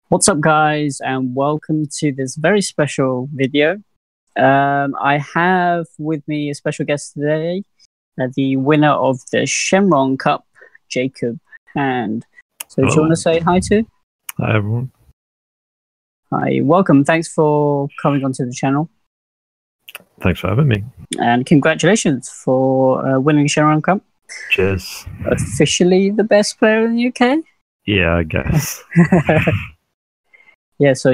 What's up, guys, and welcome to this very special video. I have with me a special guest today, the winner of the Shenron Cup, Jacob Hand. So, do you want to say hi to? Hi, everyone. Hi, welcome. Thanks for coming onto the channel. Thanks for having me. And congratulations for winning Shenron Cup. Cheers. Officially the best player in the UK? Yeah, I guess. Yeah, so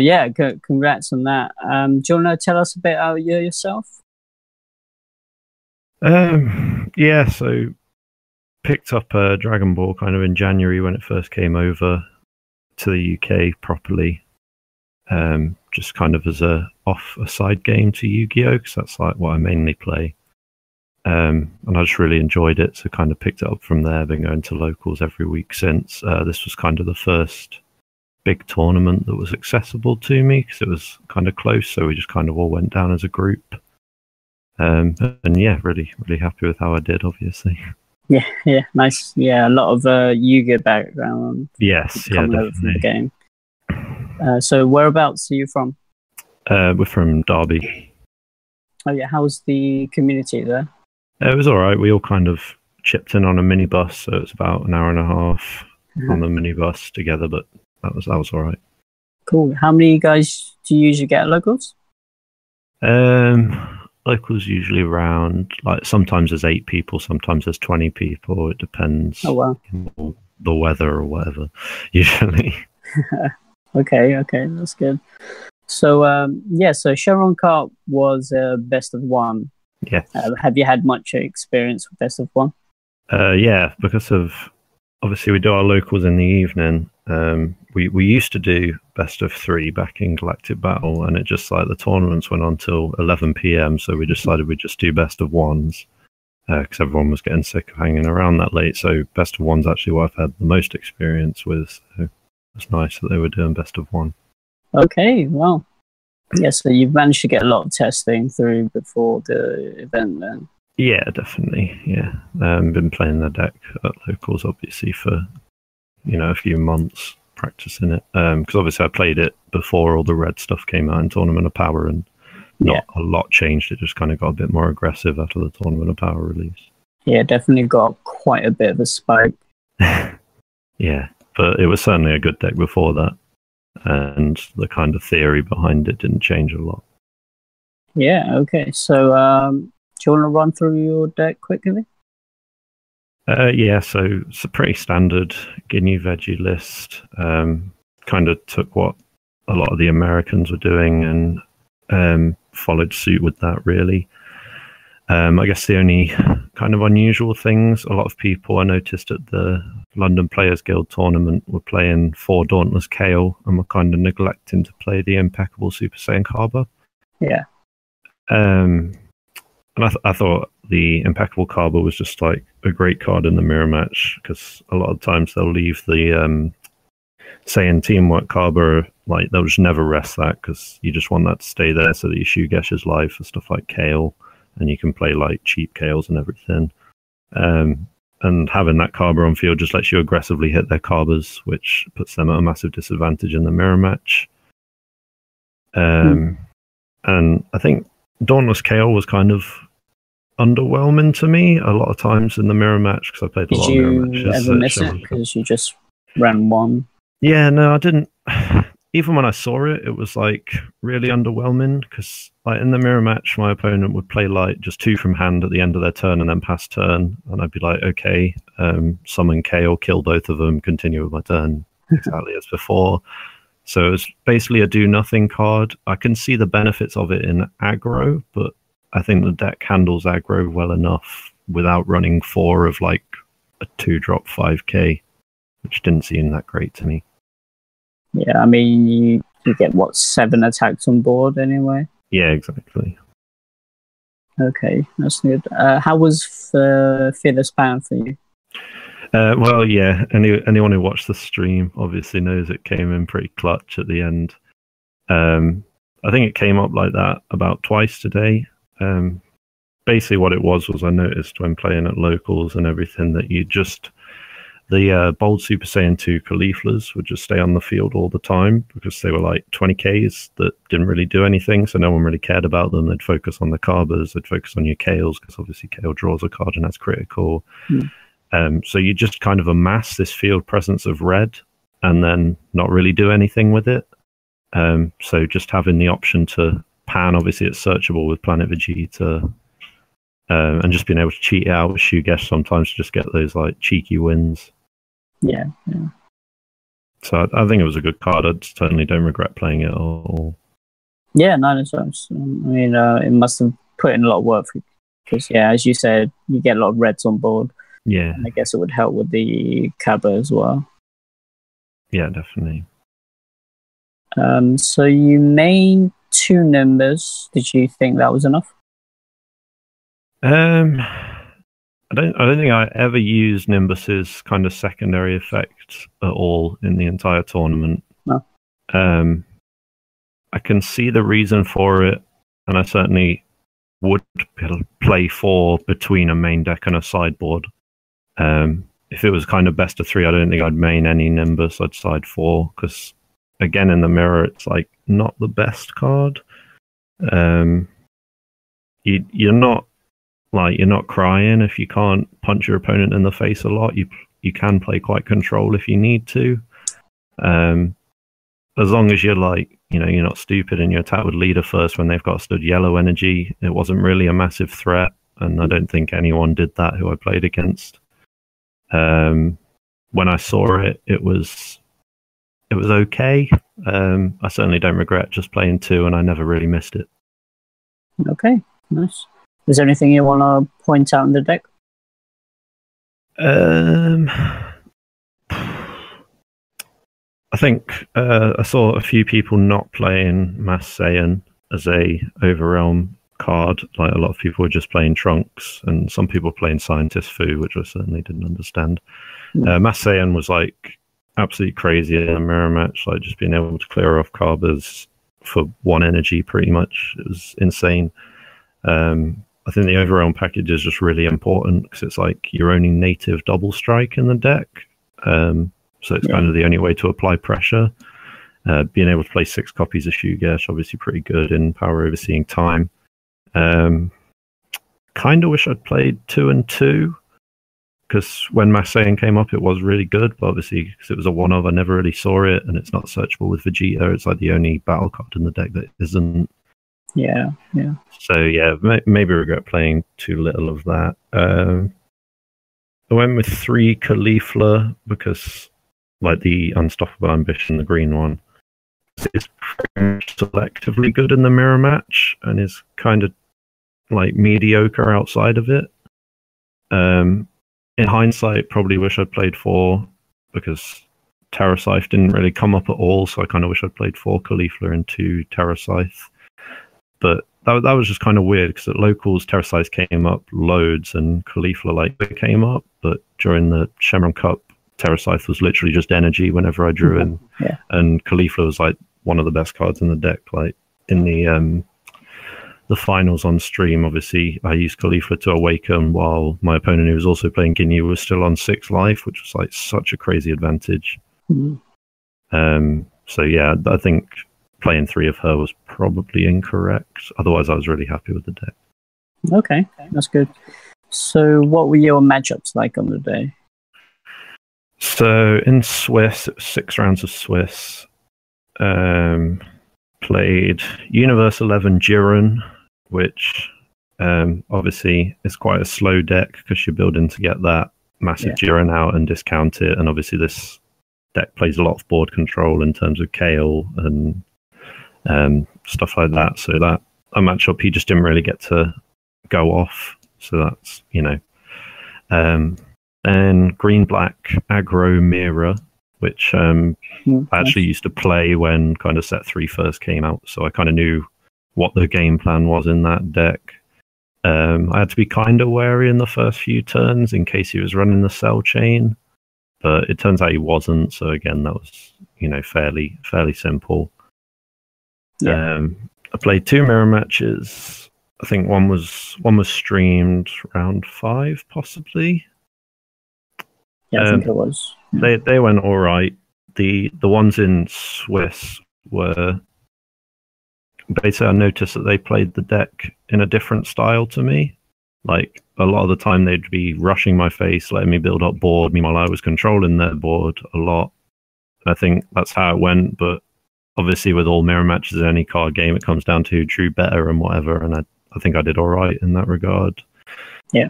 congrats on that. Do you want to tell us a bit about yourself? Yeah, so picked up Dragon Ball kind of in January when it first came over to the UK properly. Just kind of as a side game to Yu-Gi-Oh, because that's like what I mainly play. And I just really enjoyed it, so kind of picked it up from there. Been going to locals every week since. This was kind of the first big tournament that was accessible to me because it was kind of close, so we just kind of all went down as a group. And yeah, really happy with how I did, obviously. Yeah, nice. Yeah, a lot of Yu-Gi-Oh background. Yes, yeah, definitely. From the game. So whereabouts are you from? We're from Derby. Oh yeah, how's the community there? It was all right. We all kind of chipped in on a minibus, so it's about an hour and a half on the minibus together, but that was all right. Cool. How many guys do you usually get at locals? Locals usually around, like, sometimes there's 8 people, sometimes there's 20 people. It depends. Oh wow. The weather or whatever, usually. Okay, that's good. So so Shenron Cup was best of one. Yeah. Have you had much experience with best of one? Yeah, because of obviously we do our locals in the evening. We used to do best of 3 back in Galactic Battle, and it just like the tournaments went on till 11 PM, so we decided we'd just do best of ones because everyone was getting sick of hanging around that late. So best of one's actually what I've had the most experience with. So it's nice that they were doing best of one. Okay, well, yeah, so you've managed to get a lot of testing through before the event then. Yeah, definitely. Yeah, been playing the deck at locals obviously for a few months, practicing it. Because obviously I played it before all the red stuff came out in Tournament of Power, and not a lot changed. It just kind of got a bit more aggressive after the Tournament of Power release. Yeah, definitely got quite a bit of a spike. Yeah, but it was certainly a good deck before that, and the kind of theory behind it didn't change a lot. Yeah, okay. So do you want to run through your deck quickly? Yeah, so it's a pretty standard Ginyu Veggie list. Kind of took what a lot of the Americans were doing and followed suit with that, really. I guess the only kind of unusual things, a lot of people I noticed at the London Players Guild tournament were playing 4 Dauntless Kale and were kind of neglecting to play the Impeccable Super Saiyan Kaba. Yeah. And I thought the Impeccable Kaba was just like a great card in the mirror match, because a lot of times they'll leave the Saiyan Teamwork Kaba, like they'll just never rest that because you just want that to stay there so that you shoot Gesher's life for stuff like Kale, and you can play like cheap Kales and everything. And having that Kaba on field just lets you aggressively hit their Kabas, which puts them at a massive disadvantage in the mirror match. And I think Dauntless Kale was kind of underwhelming to me a lot of times in the mirror match, because I played a lot of mirror matches. Did you ever miss it because you just ran one? Yeah, no, I didn't. Even when I saw it, it was like really underwhelming, because like in the mirror match, my opponent would play like just 2 from hand at the end of their turn and then pass turn, and I'd be like, okay, summon Kale, kill both of them, continue with my turn exactly as before. So it was basically a do-nothing card. I can see the benefits of it in aggro, but I think the deck handles aggro well enough without running 4 of like a 2-drop 5k, which didn't seem that great to me. Yeah, I mean, you get, what, 7 attacks on board anyway? Yeah, exactly. Okay, that's good. How was Fearless Pan for you? Well, yeah, anyone who watched the stream obviously knows it came in pretty clutch at the end. I think it came up like that about twice today. Basically what it was I noticed when playing at locals and everything that you just the Bold Super Saiyan 2 Cauliflas would just stay on the field all the time because they were like 20Ks that didn't really do anything, so no one really cared about them. They'd focus on the Carbers, they'd focus on your Kales, because obviously Kale draws a card and has critical. So you just kind of amass this field presence of red and then not really do anything with it. So just having the option to pan, obviously it's searchable with Planet Vegeta, and just being able to cheat it out with Shugesh sometimes to just get those like cheeky wins. Yeah. So I think it was a good card. I certainly don't regret playing it at all. Yeah, no, that's right. I mean, it must have put in a lot of work because, yeah, as you said, you get a lot of reds on board. Yeah. And I guess it would help with the Cabba as well. Yeah, definitely. So you made 2 Nimbus. Did you think that was enough? I don't think I ever used Nimbus's kind of secondary effect at all in the entire tournament. No. I can see the reason for it, and I certainly would play 4 between a main deck and a sideboard. If it was kind of best of 3, I don't think I'd main any Nimbus. I'd side 4 because, again, in the mirror, it's like not the best card. You're not crying if you can't punch your opponent in the face a lot. You can play quite control if you need to. As long as you're like, you're not stupid and you attack with leader first when they've got stood yellow energy, it wasn't really a massive threat, and I don't think anyone did that who I played against. When I saw it, it was okay. I certainly don't regret just playing 2, and I never really missed it. Okay, nice. Is there anything you want to point out in the deck? I think I saw a few people not playing Mass Saiyan as a Overrealm card. Like, a lot of people were just playing Trunks, and some people playing Scientist Fu, which I certainly didn't understand. Mass Saiyan was like absolutely crazy in a mirror match, like just being able to clear off Carbers for 1 energy pretty much. It was insane. I think the Overrealm package is just really important because it's like your only native double strike in the deck. So it's kind of the only way to apply pressure. Being able to play 6 copies of Shugesh, obviously pretty good in power overseeing time. Kind of wish I'd played 2 and 2 because when Mass Saiyan came up, it was really good. But obviously, because it was a one-of, I never really saw it, and it's not searchable with Vegeta. It's like the only battle card in the deck that isn't. Yeah. So yeah, maybe regret playing too little of that. I went with 3 Caulifla because, like, the Unstoppable Ambition, the green one, is selectively good in the mirror match and is kind of like mediocre outside of it. In hindsight, probably wish I'd played 4 because Terrascythe didn't really come up at all, so I kind of wish I'd played 4 Caulifla and 2 Terrascythe. But that was just kind of weird because at locals, Terrascythe came up loads and Caulifla like came up, but during the Shenron Cup, Terrascythe was literally just energy whenever I drew in, and Caulifla was like one of the best cards in the deck. Like in the finals on stream, obviously I used Caulifla to awaken while my opponent, who was also playing Ginyu, was still on 6 life, which was like such a crazy advantage. So yeah, I think playing 3 of her was probably incorrect. Otherwise, I was really happy with the deck. Okay, that's good. So what were your matchups like on the day? So in Swiss, it was 6 rounds of Swiss. Played Universe 11 Jiren, which obviously is quite a slow deck because you're building to get that massive Jiren out and discount it. And obviously this deck plays a lot of board control in terms of Kale and stuff like that. So that a matchup he just didn't really get to go off. So that's, then green black aggro Mira, which I actually used to play when kind of set 3 first came out. So I kind of knew what the game plan was in that deck. I had to be kind of wary in the first few turns in case he was running the cell chain, but it turns out he wasn't. So again, that was, fairly simple. I played 2 mirror matches. I think one was streamed round 5, possibly. Yeah, I think it was. They went all right. The ones in Swiss were basically, I noticed that they played the deck in a different style to me. Like a lot of the time, they'd be rushing my face, letting me build up board. Meanwhile, I was controlling their board a lot. I think that's how it went. But obviously, with all mirror matches in any card game, it comes down to who drew better and whatever. And I think I did all right in that regard. Yeah.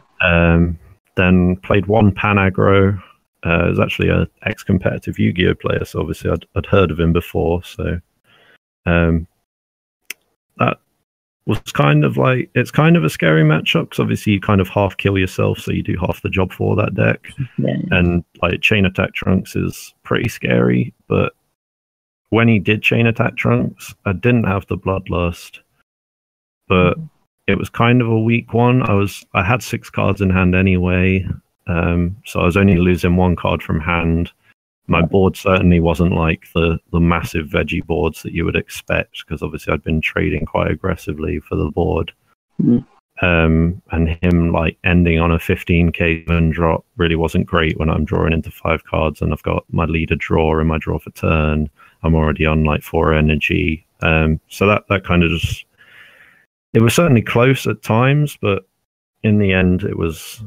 Then played one Pan Aggro. It was actually an ex-competitive Yu-Gi-Oh player, so obviously I'd heard of him before. So that was kind of like, it's kind of a scary matchup because obviously you kind of half kill yourself, so you do half the job for that deck. Yeah. And like Chain Attack Trunks is pretty scary, but when he did Chain Attack Trunks, I didn't have the Bloodlust, but it was kind of a weak one. I had 6 cards in hand anyway, so I was only losing 1 card from hand. My board certainly wasn't like the massive veggie boards that you would expect, because obviously I'd been trading quite aggressively for the board. And him like ending on a 15k moon drop really wasn't great when I'm drawing into 5 cards and I've got my leader draw and my draw for turn. I'm already on like 4 energy. So that kind of just, it was certainly close at times, but in the end it was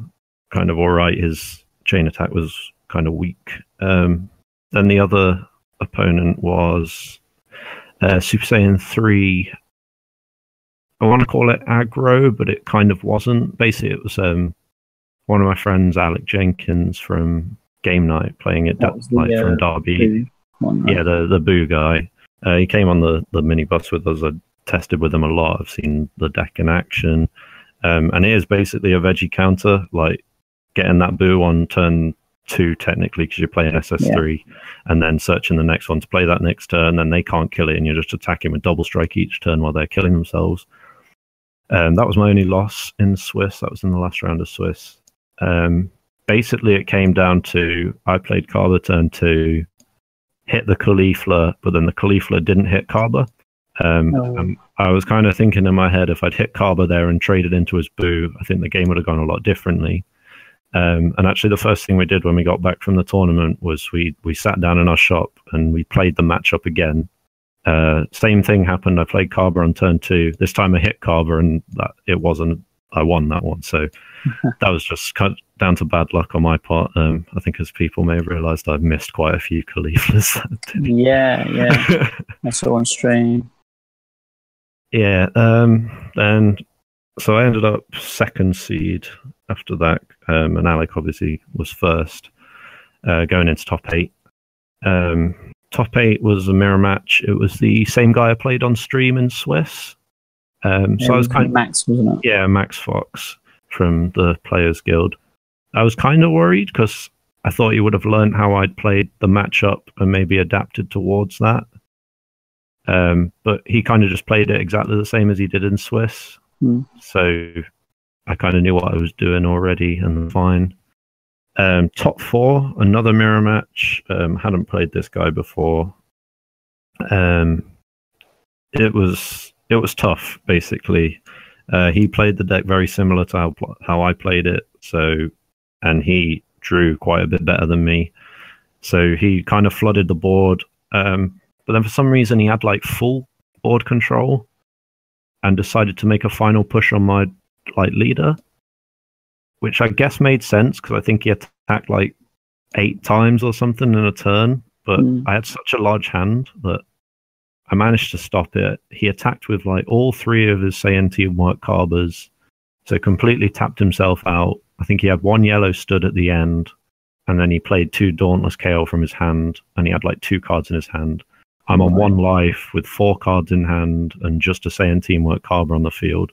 kind of all right. His chain attack was kind of weak. Then the other opponent was Super Saiyan 3. I want to call it aggro, but it kind of wasn't. Basically, it was one of my friends, Alec Jenkins from Game Night, playing it from Derby. One, right? Yeah, the Boo guy. He came on the minibus with us. I tested with him a lot. I've seen the deck in action. And it is basically a veggie counter, like getting that Boo on turn 2 technically, because you're playing SS3, and then searching the next one to play that next turn, then they can't kill it, and you're just attacking with double strike each turn while they're killing themselves. That was my only loss in Swiss. That was in the last round of Swiss. Basically, it came down to I played Kaba turn 2, hit the Caulifla, but then the Caulifla didn't hit Kaba. I was kind of thinking in my head, if I'd hit Kaba there and traded into his Boo, I think the game would have gone a lot differently. And actually, the first thing we did when we got back from the tournament was we sat down in our shop and we played the matchup again. Same thing happened. I played Kaba on turn 2. This time I hit Kaba, and I won that one. So that was just cut down to bad luck on my part. I think, as people may have realised, I've missed quite a few Cauliflas. Yeah. That's all on stream. Yeah. And so I ended up 2nd seed after that, and Alec obviously was 1st, going into top 8. Top 8 was a mirror match. It was the same guy I played on stream in Swiss. So I was kind of Max, wasn't it? Yeah, Max Fox from the Players Guild. I was kind of worried because I thought he would have learned how I'd played the matchup and maybe adapted towards that. But he kind of just played it exactly the same as he did in Swiss. So I kind of knew what I was doing already, and fine. Top 4, another mirror match. Hadn't played this guy before. It was tough, basically. He played the deck very similar to how I played it. And he drew quite a bit better than me. So he kind of flooded the board. But then for some reason he had like full board control and decided to make a final push on my leader, which I guess made sense because I think he attacked like 8 times or something in a turn. But I had such a large hand that I managed to stop it. He attacked with like all 3 of his Saiyan Teamwork Kabas, so completely tapped himself out. I think he had 1 yellow stood at the end, and then he played 2 Dauntless KO from his hand, and he had like 2 cards in his hand. I'm on 1 life with 4 cards in hand and just a Saiyan Teamwork Kaba on the field.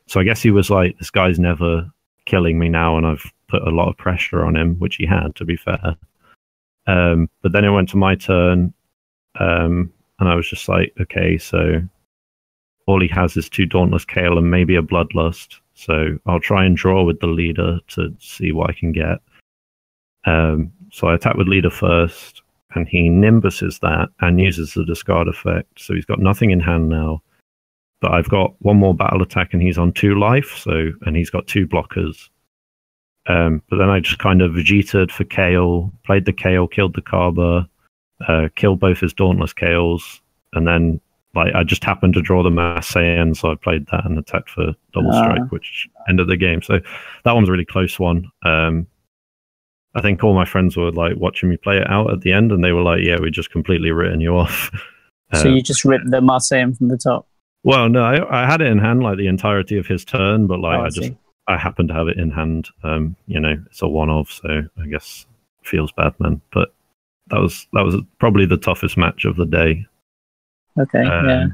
So I guess he was like, this guy's never killing me now, and I've put a lot of pressure on him, which he had, to be fair. But then it went to my turn, and I was just like, okay, so all he has is 2 Dauntless Kale and maybe a Bloodlust. So I'll try and draw with the leader to see what I can get. So I attack with leader first, and he nimbuses that and uses the discard effect. So he's got nothing in hand now. But I've got 1 more battle attack, and he's on 2 life. And he's got 2 blockers. But then I just kind of Vegeta'd for Kale, played the Kale, killed the Kaba, killed both his Dauntless Kales, and then like I just happened to draw the Mass Saiyan, so I played that and attacked for double strike, which ended the game. So that one's a really close one. I think all my friends were like watching me play it out at the end, and they were like, "Yeah, we just completely written you off." So you just ripped the Mass Saiyan from the top? Well, no, I had it in hand like the entirety of his turn, but like I happened to have it in hand. You know, it's a one-off, so I guess it feels bad, man. But that was probably the toughest match of the day. Okay, yeah.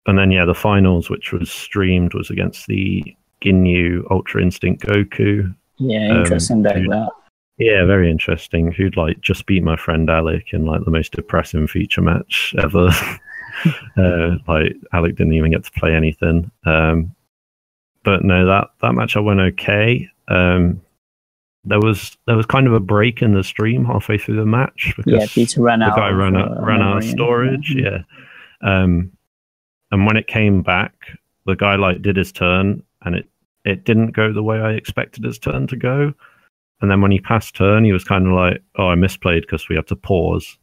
And then the finals, which was streamed, was against the Ginyu Ultra Instinct Goku. Yeah, interesting deck that. Yeah, very interesting. Who'd like just beat my friend Alec in like the most depressing feature match ever. Like Alec didn't even get to play anything. But no, that match I went okay. There was kind of a break in the stream halfway through the match because Peter ran out. The guy ran out of storage. Yeah. And when it came back, the guy like did his turn, and it didn't go the way I expected his turn to go. And then when he passed turn, he was kind of like, "Oh, I misplayed because we had to pause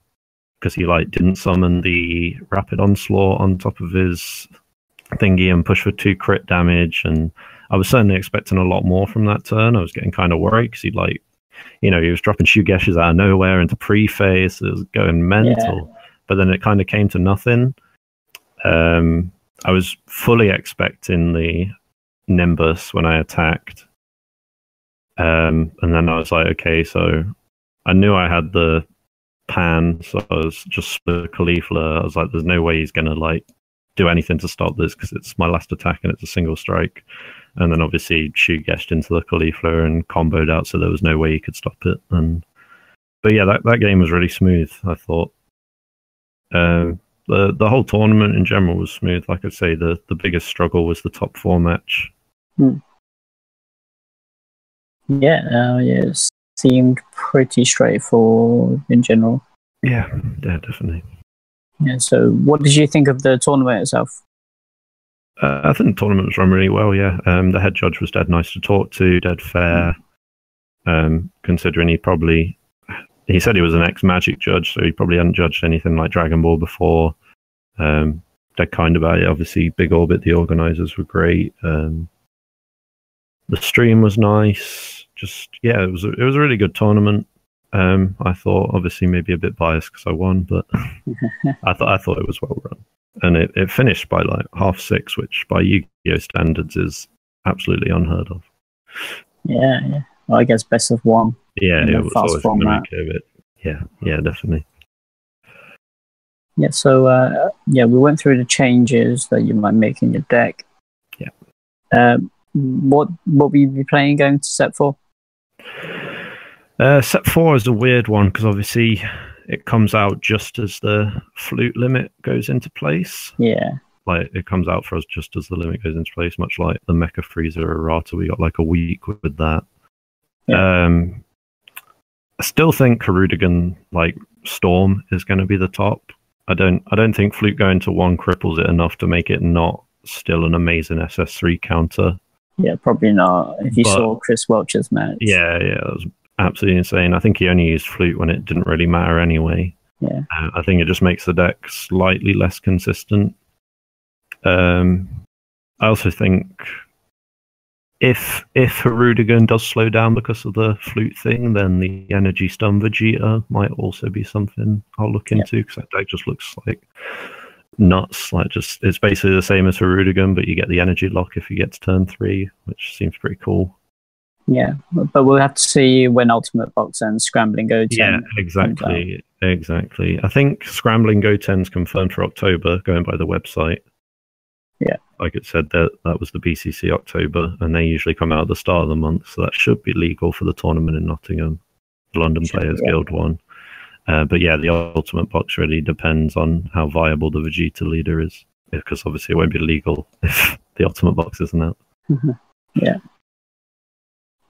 because he like didn't summon the Rapid Onslaught on top of his thingy and push for 2 crit damage." And I was certainly expecting a lot more from that turn. I was getting kind of worried because he like, you know, he was dropping Shugeshes out of nowhere into pre-phase. It was going mental. Yeah. But then it kind of came to nothing. I was fully expecting the Nimbus when I attacked. And then I was like, okay, so I knew I had the Pan, so I was just the Caulifla. I was like, there's no way he's going to like do anything to stop this because it's my last attack and it's a single strike. And then obviously Shugeshed into the Caulifla and comboed out, so there was no way he could stop it. But yeah, that game was really smooth, I thought. The whole tournament in general was smooth. Like I say, the biggest struggle was the top 4 match. Yeah, it seemed pretty straightforward in general. Yeah, definitely. Yeah, so what did you think of the tournament itself? I think the tournament was run really well, yeah. The head judge was dead nice to talk to, dead fair. Considering he said he was an ex-Magic judge, so he probably hadn't judged anything like Dragon Ball before. Dead kind about it. Obviously, Big Orbit, the organisers were great. The stream was nice. Just it was a really good tournament. I thought, obviously, maybe a bit biased because I won, but I thought it was well run, and it finished by like 6:30, which by Yu-Gi-Oh standards is absolutely unheard of. Yeah. Well, I guess best of 1. Yeah, it was always going to be a bit. Yeah, definitely. Yeah, so we went through the changes that you might make in your deck. Yeah. What will you be playing going to set 4? Set 4 is a weird one because obviously it comes out just as the flute limit goes into place. Yeah. Like it comes out for us just as the limit goes into place, much like the Mecha Freezer errata. We got like a week with that. Yeah. I still think Hirudegarn like Storm is going to be the top. I don't think flute going to 1 cripples it enough to make it not still an amazing SS3 counter. Yeah, probably not. If you saw Chris Welch's match. Yeah, that was absolutely insane. I think he only used flute when it didn't really matter anyway. Yeah. I think it just makes the deck slightly less consistent. I also think if Hirudegarn does slow down because of the flute thing, then the Energy Stun Vegeta might also be something I'll look into because that deck just looks like nuts. Like it's basically the same as Hirudegarn, but you get the energy lock if you get to turn 3, which seems pretty cool. Yeah, but we'll have to see when Ultimate Box and Scrambling Goten. Yeah, exactly. I think Scrambling Goten's confirmed for October, going by the website. Yeah. Like it said, that was the BCC October, and they usually come out at the start of the month, so that should be legal for the tournament in Nottingham, the London Players Guild one. But yeah, the Ultimate Box really depends on how viable the Vegeta leader is, because obviously it won't be legal if the Ultimate Box isn't out. Yeah.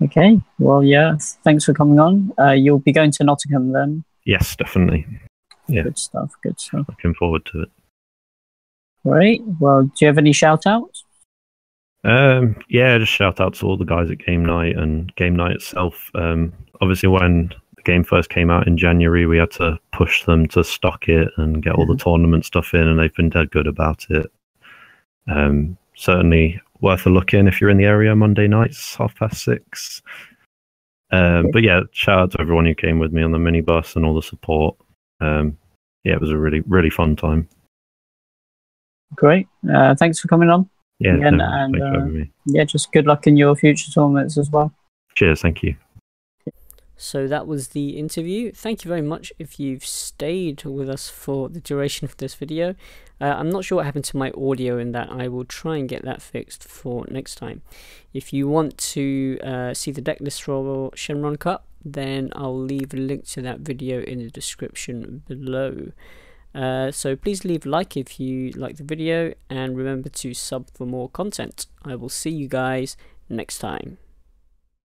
Okay, well, yeah, thanks for coming on. You'll be going to Nottingham then? Yes, definitely. Yeah. Good stuff. Looking forward to it. Great. Well, do you have any shout-outs? Yeah, just shout out to all the guys at Game Night and Game Night itself. Obviously, when the game first came out in January, we had to push them to stock it and get all the tournament stuff in, and they've been dead good about it. Certainly worth a look in if you're in the area Monday nights, 6:30. But yeah, shout out to everyone who came with me on the minibus and all the support. Yeah, it was a really, really fun time. Great. Thanks for coming on. Yeah, again, no, and thanks for having me. yeah, just good luck in your future tournaments as well. Cheers, thank you. So that was the interview. Thank you very much if you've stayed with us for the duration of this video. I'm not sure what happened to my audio in that. I will try and get that fixed for next time. If you want to see the deck list for Shenron Cup, then I'll leave a link to that video in the description below. So please leave a like if you like the video, and remember to sub for more content. I will see you guys next time.